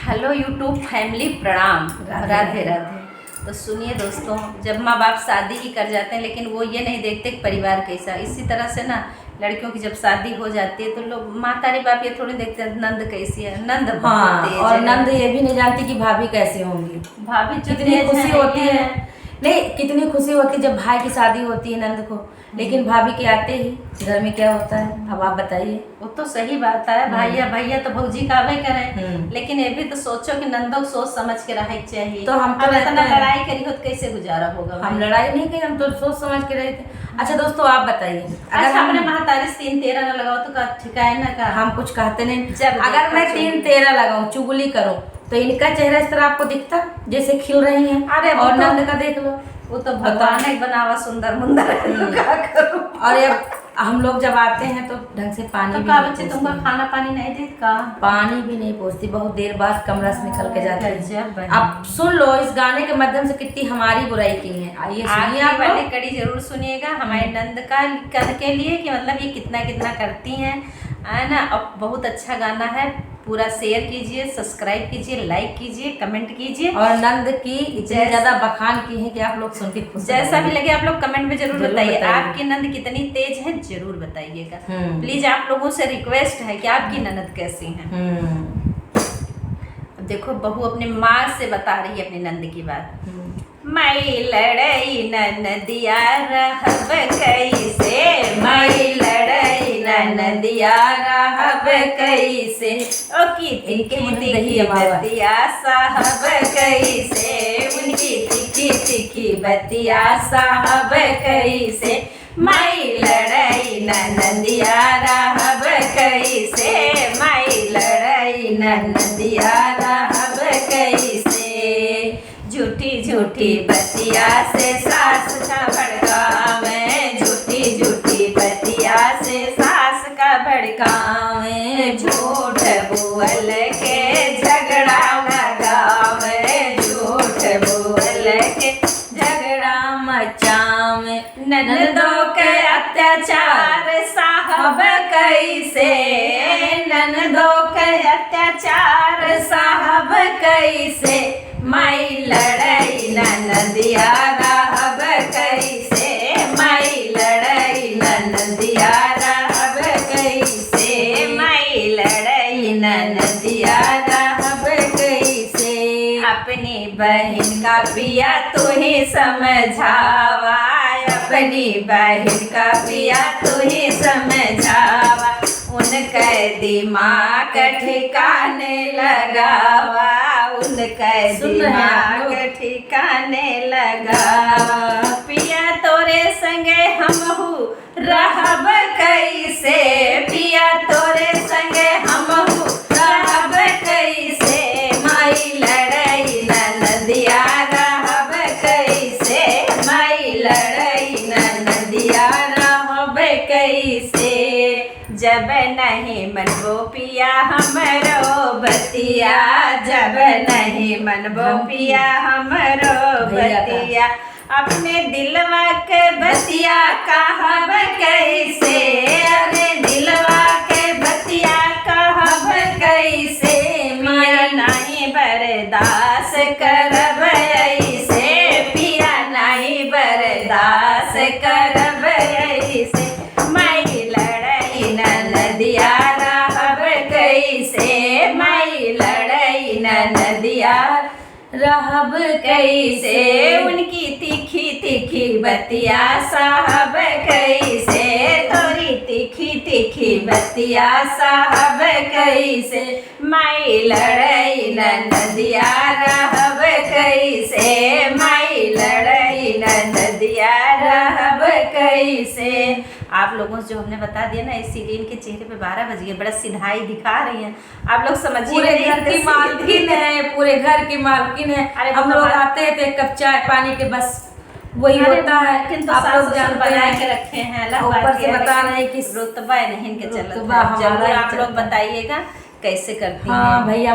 Hello YouTube family, प्रणाम, राधे राधे। तो सुनिए दोस्तों, जब माँ बाप शादी ही कर जाते हैं लेकिन वो ये नहीं देखते कि परिवार कैसा। इसी तरह से ना लड़कियों की जब शादी हो जाती है तो लोग मातारी बाप ये थोड़ी देखते हैं नंद कैसी है। नंद बहुत तेज और है। नंद ये भी नहीं जानती कि भाभी कैसी होंगी। भाभी कितनी खुशी होती है, नहीं कितनी खुशी होती है जब भाई की शादी होती है नंद को, लेकिन भाभी के आते ही घर में क्या होता है अब आप बताइए। वो तो सही बात है, भैया भैया तो भौजी काबे करें, लेकिन ये भी तो सोचो कि नंदो सोच समझ के रहना चाहिए। तो हम तो इतना लड़ाई करी हो तो कैसे गुजारा होगा। हम लड़ाई नहीं की, हम तो सोच समझ के रहे थे। अच्छा दोस्तों आप बताइए, अगर हमने महातारी 3-13 न लगाओ तो ठीक है ना का हम कुछ कहते नहीं। जब अगर मैं 3-13 लगाऊं, चुगली करूं, तो इनका चेहरा इस तरह आपको दिखता जैसे खिल रही हैं। अरे और नंद का देख लो, वो तो भगवान ही बनावा सुंदर मुंदर है। और अब हम लोग जब आते हैं तो ढंग से पानी तो भी का नहीं बच्चे पूछती। तुमको खाना पानी नहीं देत का? पानी भी नहीं पूछती, बहुत देर बाद कमरा से निकल के जाती गजब है। है। अब सुन लो इस गाने के माध्यम से कितनी हमारी बुराई की है। आइए सुनिए आप वाली लोग। कड़ी जरूर सुनिएगा हमारे नंद का के लिए कि मतलब ये कितना कितना करती हैं, है ना। अब बहुत अच्छा गाना है, पूरा शेयर कीजिए, सब्सक्राइब कीजिए, लाइक कीजिए, कमेंट कीजिए। और नंद की इतनी ज्यादा बखान की है कि आप लोग सुन के खुश जैसा भी लगे आप लोग कमेंट में जरूर बताइए। बताइए। आपकी नंद कितनी तेज है जरूर बताइएगा। प्लीज आप लोगों से रिक्वेस्ट है कि आपकी ननद कैसी है। अब देखो बहू अपने माँ से बता रही है अपनी नंद की बात। मई लड़ई ननदिया रहब कैसे, मई लड़ई ननदिया रहब कैसे, ओ की तिखी बतिया साहब कैसे, उनकी तिखी तिखी बतिया साहब कैसे, मई लड़ई ननदिया रहब कैसे, मई लड़ई ननदिया रहब कैसे, झूठी झूठी बतिया से सास का भड़कावे, झूठी झूठी बतिया से सास का भड़कावे, झूठ बोल के झगड़ा लगावे, झूठ बोल के झगड़ा मचावे, ननदों के अत्याचार साहब कैसे, ननदों के अत्याचार साहब कैसे, माई लड़ई ननदिया रहब कैसे, माई लड़ई ननदिया रहब कैसे, माई लड़ई ननदिया रहब कैसे, अपनी बहन का पिया तू ही समझावा, अपनी बहन का पिया तू ही समझावा, उनके दिमाग ठिकाने लगावा, उनके दिमाग ठिकाने लगावा, पिया तोरे संगे हमहू रहब कैसे, पिया तोरे संगे हमहू रहब कैसे, माई लड़ई ननदिया रहब कैसे, माई लड़ई ननदिया रहब कैसे, जब नहीं मनबो पिया हमरो बतिया, जब नहीं मनबो पिया हमरो बतिया, अपने दिलवा के बतिया कहब कैसे, अरे दिलवा के बतिया कहब कैसे, पिया नहीं बर्दाश्त करब ऐसे, पिया नहीं बर्दाश्त करब ऐसे, माई लड़ई ननदिया रहब कैसे, माई लड़ई ननदिया रहब कैसे, उनकी तीखी तीखी बतिया साहब कैसे, तोरी तीखी तीखी बतिया साहब कैसे, माई लड़ई ननदिया रहब कैसे, माई लड़ई ननदिया रहब कैसे। आप लोगों से जो हमने बता दिया ना, इस सीरियल के चेहरे पे 12 बज गए, बड़ा सिधाई दिखा रही हैं। आप लोग समझिए पूरे घर की मालकिन है, पूरे घर की मालकिन है। हम लोग आते हैं तो एक कप चाय पानी के बस वही होता है। लेकिन तो आप लोग जान बना के रखे हैं, ऊपर से बता रहे हैं कि रुतबा नहीं के चलत है। जरूर आप लोग बताइएगा कैसे करती हैं। हाँ भैया।